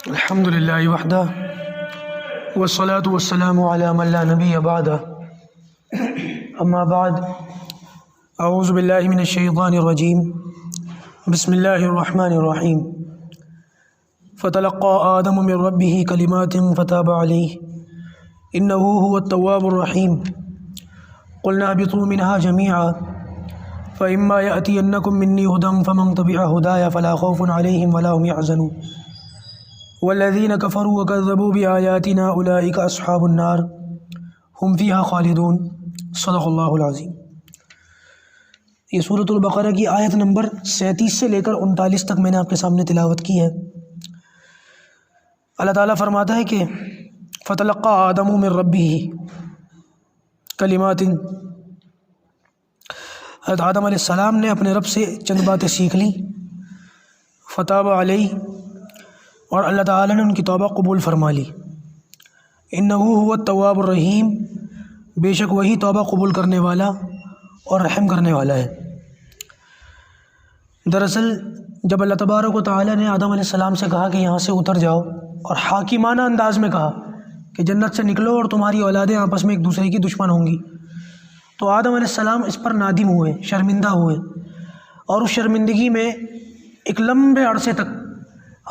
الحمد للہ وحدہ والصلاة والسلام علی من لا نبی بعدہ اما بعد اعوذ باللہ من الشیطان الرجیم بسم اللہ الرحمن الرحیم فتلقى آدم من ربه کلمات فتاب علیہ انہ هو التواب الرحیم قلنا اهبطوا منها جميعا فإما يأتينكم مني هدى فمن تبع هداي فلا خوف عليهم ولا هم يحزنون والذين كفروا وكذبوا بآياتنا أولئك أصحاب النار هم فيها خالدون صدق اللہ العظیم۔ یہ سورۃ البقرہ کی آیت نمبر 37 سے لے کر 39 تک میں نے آپ کے سامنے تلاوت کی ہے۔ اللہ تعالیٰ فرماتا ہے کہ فتلقى آدم من ربه کلمات، حضرت آدم علیہ السلام نے اپنے رب سے چند باتیں سیکھ لیں، فتاب علیہ، اور اللہ تعالیٰ نے ان کی توبہ قبول فرما لی۔ انہ هو التواب الرحیم، بے شک وہی توبہ قبول کرنے والا اور رحم کرنے والا ہے۔ دراصل جب اللہ تبارک و تعالیٰ نے آدم علیہ السلام سے کہا کہ یہاں سے اتر جاؤ، اور حاکمانہ انداز میں کہا کہ جنت سے نکلو اور تمہاری اولادیں آپس میں ایک دوسرے کی دشمن ہوں گی، تو آدم علیہ السلام اس پر نادم ہوئے، شرمندہ ہوئے، اور اس شرمندگی میں ایک لمبے عرصے تک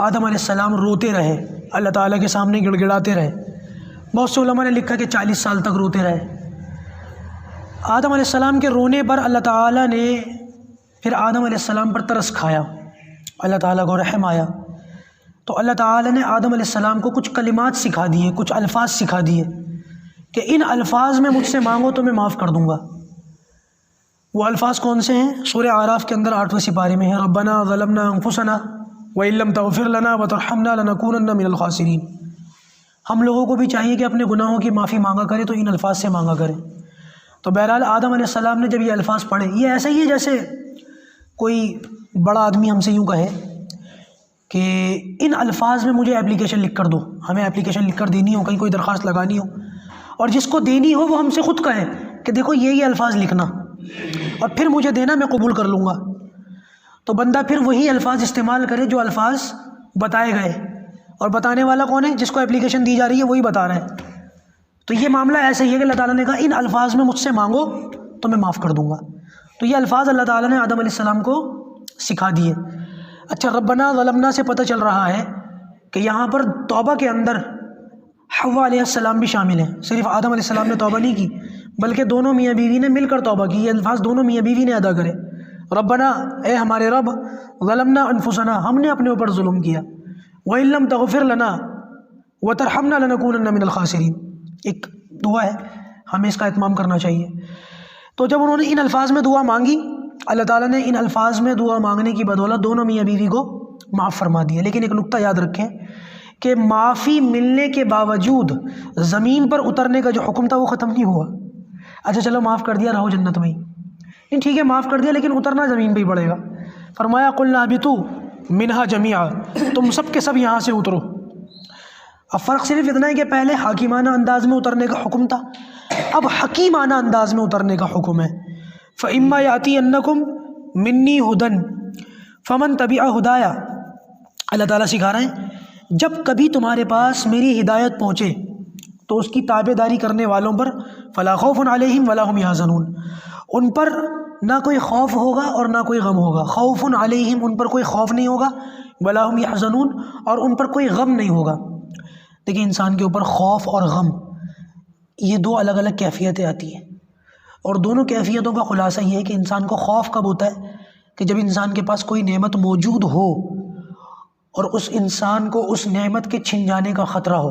آدم علیہ السلام روتے رہے، اللہ تعالیٰ کے سامنے گڑ گڑاتے رہے۔ بہت سے علماء نے لکھا کہ 40 سال تک روتے رہے۔ آدم علیہ السلام کے رونے پر اللہ تعالیٰ نے پھر آدم علیہ السلام پر ترس کھایا، اللہ تعالیٰ کو رحم آیا، تو اللہ تعالیٰ نے آدم علیہ السلام کو کچھ کلمات سکھا دیے، کچھ الفاظ سکھا دیے کہ ان الفاظ میں مجھ سے مانگو تو میں معاف کر دوں گا۔ وہ الفاظ کون سے ہیں؟ سورہ اعراف کے اندر 8ویں سپارے میں ہیں، ربنا ظلمنا انفسنا وَإِن لَّمْ تَغْفِرْ لَنَا وَتَرْحَمْنَا لَنَكُونَنَّ مِنَ الْخَاسِرِينَ۔ ہم لوگوں کو بھی چاہیے کہ اپنے گناہوں کی معافی مانگا کرے تو ان الفاظ سے مانگا کرے۔ تو بہرحال آدم علیہ السلام نے جب یہ الفاظ پڑھے، یہ ایسا ہی ہے جیسے کوئی بڑا آدمی ہم سے یوں کہے کہ ان الفاظ میں مجھے اپلیکیشن لکھ کر دو، ہمیں اپلیکیشن لکھ کر دینی ہو، کہیں کوئی درخواست لگانی ہو، اور جس کو دینی ہو وہ ہم سے خود کہے کہ دیکھو یہ الفاظ لکھنا اور پھر مجھے دینا، میں قبول کر لوں گا۔ تو بندہ پھر وہی الفاظ استعمال کرے جو الفاظ بتائے گئے، اور بتانے والا کون ہے؟ جس کو اپلیکیشن دی جا رہی ہے وہی بتا رہا ہے۔ تو یہ معاملہ ایسا ہی ہے کہ اللہ تعالیٰ نے کہا ان الفاظ میں مجھ سے مانگو تو میں معاف کر دوں گا۔ تو یہ الفاظ اللہ تعالیٰ نے آدم علیہ السلام کو سکھا دیے۔ اچھا، ربنا ظلمنا سے پتہ چل رہا ہے کہ یہاں پر توبہ کے اندر حوا علیہ السلام بھی شامل ہیں، صرف آدم علیہ السلام نے توبہ نہیں کی بلکہ دونوں میاں بیوی نے مل کر توبہ کی۔ یہ الفاظ دونوں میاں بیوی نے ادا کرے، ربنا، اے ہمارے رب، ظلمنا انفسنا، ہم نے اپنے اوپر ظلم کیا، وَإِن لَّمْ تَغْفِرْ لَنَا وَتَرْحَمْنَا لَنَكُونَنَّ مِنَ الْخَاسِرِينَ۔ ایک دعا ہے، ہمیں اس کا اہتمام کرنا چاہیے۔ تو جب انہوں نے ان الفاظ میں دعا مانگی، اللہ تعالیٰ نے ان الفاظ میں دعا مانگنے کی بدولت دونوں میاں بیوی کو معاف فرما دیا۔ لیکن ایک نقطہ یاد رکھیں کہ معافی ملنے کے باوجود زمین پر اترنے کا جو حکم تھا وہ ختم نہیں ہوا۔ اچھا چلو معاف کر دیا، رہو جنت میں ہی، نہیں ٹھیک ہے معاف کر دیا لیکن اترنا زمین پہ ہی پڑے گا۔ فرمایا قلنا اہبطوا منہا جمیعا، تم سب کے سب یہاں سے اترو۔ اب فرق صرف اتنا ہے کہ پہلے حاکمانہ انداز میں اترنے کا حکم تھا، اب حکیمانہ انداز میں اترنے کا حکم ہے۔ فَإِمَّا يَأْتِيَنَّكُم مِّنِّي هُدًى فَمَن تَبِعَ هُدَايَ، اللہ تعالیٰ سکھا رہے ہیں جب کبھی تمہارے پاس میری ہدایت پہنچے تو اس کی تابع داری کرنے والوں پر فَلَا خَوْفٌ عَلَيْهِمْ وَلَا هُمْ يَحْزَنُونَ، ان پر نہ کوئی خوف ہوگا اور نہ کوئی غم ہوگا۔ خوف علیہم، ان پر کوئی خوف نہیں ہوگا، ولا ہم یحزنون، اور ان پر کوئی غم نہیں ہوگا۔ دیکھیں انسان کے اوپر خوف اور غم، یہ دو الگ الگ کیفیتیں آتی ہیں، اور دونوں کیفیتوں کا خلاصہ یہ ہے کہ انسان کو خوف کب ہوتا ہے کہ جب انسان کے پاس کوئی نعمت موجود ہو اور اس انسان کو اس نعمت کے چھن جانے کا خطرہ ہو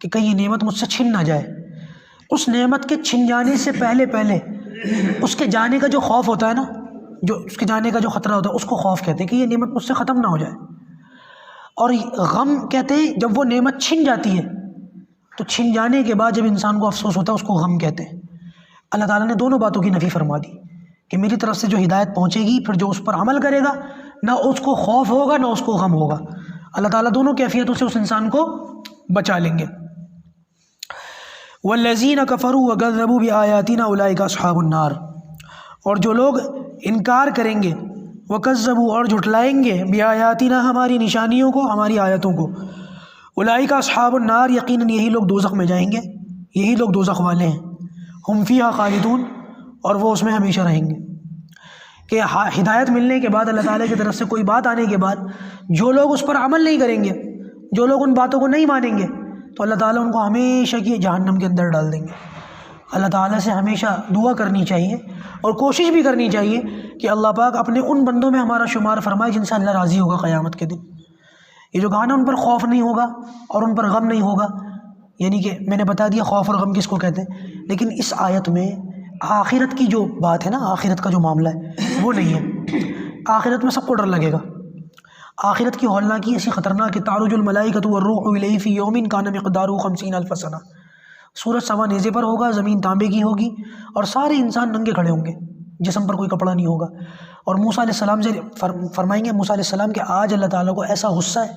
کہ کہیں یہ نعمت مجھ سے چھن نہ جائے۔ اس نعمت کے چھن جانے سے پہلے اس کے جانے کا جو خوف ہوتا ہے نا، جو اس کے جانے کا جو خطرہ ہوتا ہے اس کو خوف کہتے ہیں کہ یہ نعمت مجھ سے ختم نہ ہو جائے، اور غم کہتے ہیں جب وہ نعمت چھن جاتی ہے تو چھن جانے کے بعد جب انسان کو افسوس ہوتا ہے اس کو غم کہتے ہیں۔ اللہ تعالیٰ نے دونوں باتوں کی نفی فرما دی کہ میری طرف سے جو ہدایت پہنچے گی پھر جو اس پر عمل کرے گا نہ اس کو خوف ہوگا نہ اس کو غم ہوگا۔ اللہ تعالیٰ دونوں کیفیتوں سے اس انسان کو بچا لیں گے۔ والذین کفروا وکذبوا بآیاتنا اولئک اصحاب النار، اور جو لوگ انکار کریں گے، وکذبوا اور جھٹلائیں گے، بآیاتنا ہماری نشانیوں کو، ہماری آیتوں کو، اولئک اصحاب النار، یقیناً یہی لوگ دوزخ میں جائیں گے، یہی لوگ دوزخ والے ہیں، ہم فیہا خالدون، اور وہ اس میں ہمیشہ رہیں گے۔ کہ ہدایت ملنے کے بعد، اللہ تعالیٰ کی طرف سے کوئی بات آنے کے بعد جو لوگ اس پر عمل نہیں کریں گے، جو لوگ ان باتوں کو نہیں مانیں گے، تو اللہ تعالیٰ ان کو ہمیشہ کی جہنم کے اندر ڈال دیں گے۔ اللہ تعالیٰ سے ہمیشہ دعا کرنی چاہیے اور کوشش بھی کرنی چاہیے کہ اللہ پاک اپنے ان بندوں میں ہمارا شمار فرمائے جن سے اللہ راضی ہوگا قیامت کے دن۔ یہ جو کہا نا ان پر خوف نہیں ہوگا اور ان پر غم نہیں ہوگا، یعنی کہ میں نے بتا دیا خوف اور غم کس کو کہتے ہیں، لیکن اس آیت میں آخرت کی جو بات ہے نا، آخرت کا جو معاملہ ہے وہ نہیں ہے۔ آخرت میں سب کو ڈر لگے گا، آخرت کی ہولناکی ایسی خطرناک کہ تعرج الملائکۃ والروح الیہ فی یوم کان مقدارہ 50,000 سنہ، سورج سوا نیزے پر ہوگا، زمین تانبے کی ہوگی، اور سارے انسان ننگے کھڑے ہوں گے، جسم پر کوئی کپڑا نہیں ہوگا۔ اور موسیٰ علیہ السلام سے فرمائیں گے موسیٰ علیہ السلام کہ آج اللہ تعالیٰ کو ایسا غصہ ہے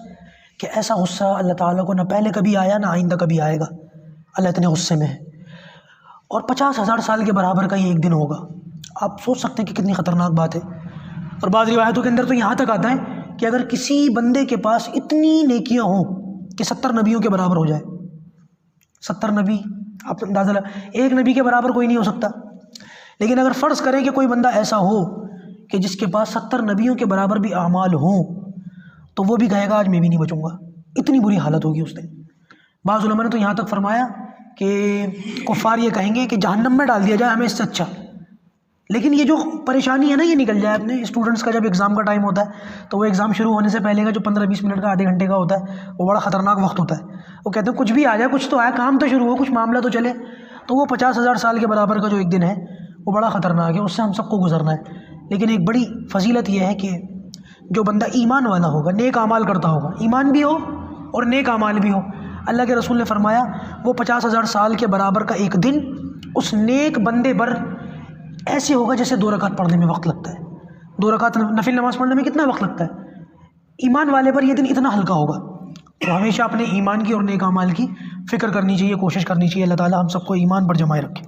کہ ایسا غصہ اللہ تعالیٰ کو نہ پہلے کبھی آیا نہ آئندہ کبھی آئے گا، اللہ اتنے غصے میں ہے، اور 50,000 سال کے برابر کا یہ ایک دن ہوگا۔ آپ سوچ سکتے ہیں کہ کتنی خطرناک بات ہے۔ اور بعض روایتوں کے اندر تو یہاں تک آتا ہے کہ اگر کسی بندے کے پاس اتنی نیکیاں ہوں کہ 70 نبیوں کے برابر ہو جائے، 70 نبی، آپ اندازہ ایک نبی کے برابر کوئی نہیں ہو سکتا، لیکن اگر فرض کریں کہ کوئی بندہ ایسا ہو کہ جس کے پاس 70 نبیوں کے برابر بھی اعمال ہوں، تو وہ بھی کہے گا آج میں بھی نہیں بچوں گا، اتنی بری حالت ہوگی اس دن۔ بعض علماء نے تو یہاں تک فرمایا کہ کفار یہ کہیں گے کہ جہنم میں ڈال دیا جائے ہمیں اس سے اچھا۔ لیکن یہ جو پریشانی ہے نا یہ نکل جائے اپنے اسٹوڈنٹس کا، جب ایگزام کا ٹائم ہوتا ہے تو وہ ایگزام شروع ہونے سے پہلے کا جو 15-20 منٹ کا آدھے گھنٹے کا ہوتا ہے وہ بڑا خطرناک وقت ہوتا ہے۔ وہ کہتے ہیں کچھ بھی آ جائے، کچھ تو آئے، کام تو شروع ہو، کچھ معاملہ تو چلے۔ تو وہ 50,000 سال کے برابر کا جو ایک دن ہے وہ بڑا خطرناک ہے، اس سے ہم سب کو گزرنا ہے۔ لیکن ایک بڑی فضیلت یہ ہے کہ جو بندہ ایمان والا ہوگا، نیک اعمال کرتا ہوگا، ایمان بھی ہو اور نیک اعمال بھی ہو، اللہ کے رسول نے فرمایا وہ 50,000 سال کے برابر کا ایک دن اس نیک بندے پر ایسے ہوگا جیسے 2 رکعت پڑھنے میں وقت لگتا ہے۔ 2 رکعت نفل نماز پڑھنے میں کتنا وقت لگتا ہے؟ ایمان والے پر یہ دن اتنا ہلکا ہوگا۔ تو ہمیشہ اپنے ایمان کی اور نیک اعمال کی فکر کرنی چاہیے، کوشش کرنی چاہیے۔ اللہ تعالیٰ ہم سب کو ایمان پر جمائے رکھے۔